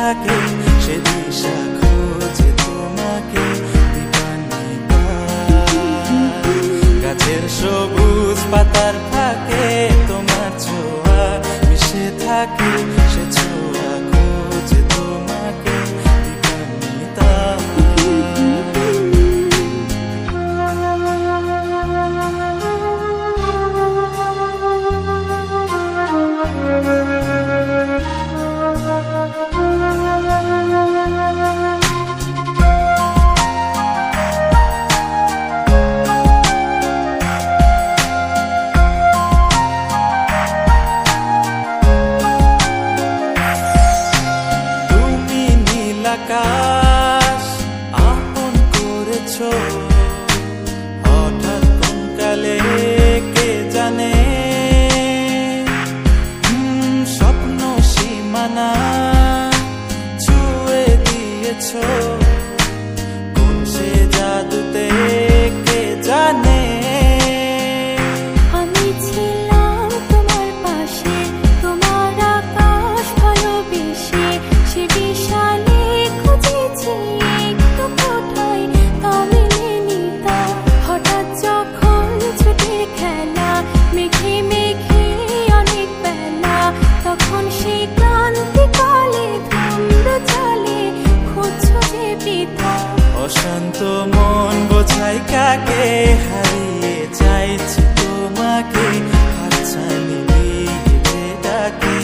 থাকে সে দিশা খোঁজে তোমাকে দীপান্বিতা। গাছের সবুজ পাতার ফাঁকে তোমার ছোঁয়া মিশে থাকে সে ছোঁয়া খোঁজে তোমাকে দীপান্বিতা। আকাশ আপন করেছ হঠাৎ কোন কালে কে জানে, স্বপ্ন সীমানা ছুঁয়ে দিয়েছ কোন সে জাদুতে কে জানে। আমি ছিলাম তোমার পাশে, তোমার আকাশ ভালোবেসে, সে বিশাল হঠাৎ যখন ছুটির খেলা মেঘে মেঘে অনেক বেলা, তখন সেই ক্রান্তিকালে ধূম্র জলে খুঁজছো যে পিতা। অশান্ত মন বোঝাই কাকে হারিয়ে চাইছি তোমাকে, হাতছানি দিয়ে ডাকে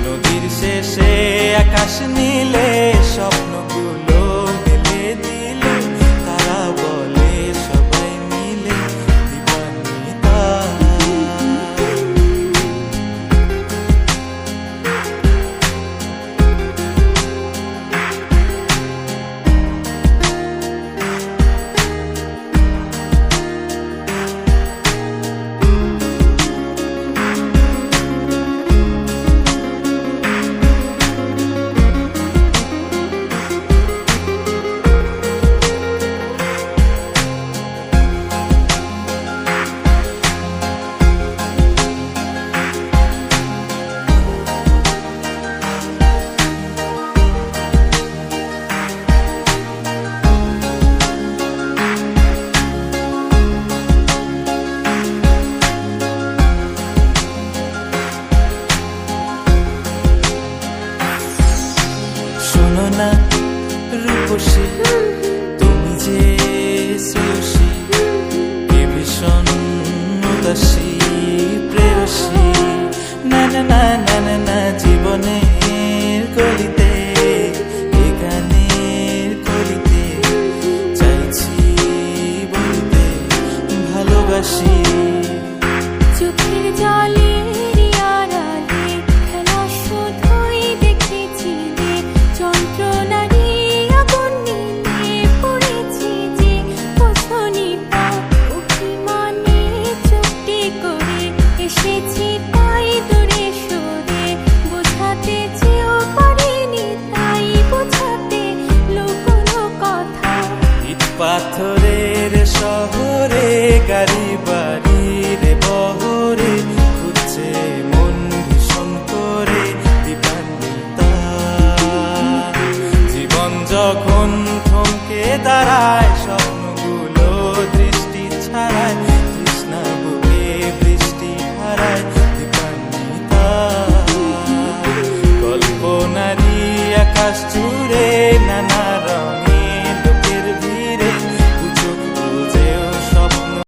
নদীর শেষে আকাশ নীলে স্বপ্নগুলো মেলে দিলে, তারা বলে সবাই মিলে দীপান্বিতা। শোনো না রূপসী, তুমি যে শ্রেয়সী, কে ভীষণ উদাসী প্রেয়সী। না না না না না না জীবনের গলিতে এ গানের কলিতে চাইছি বলতে ভালোবাসি। চোখের জলে খেলা শুধুই দেখেছি যে যন্ত্রণারি আগুন নিয়ে পড়েছি যে বসনিতা। অভিমানে চুক্তি করে এসেছি তাই দূরে সরে, বোঝাতে চেয়েও পারিনি তাই বোঝাতে লুকোনো কথা। ইট পাথরের শহরে গাড়ি বাড়ির বহরে খুঁজছে মন ভীষণ করে দীপান্বিতা। জীবন যখন থমকে দাঁড়ায়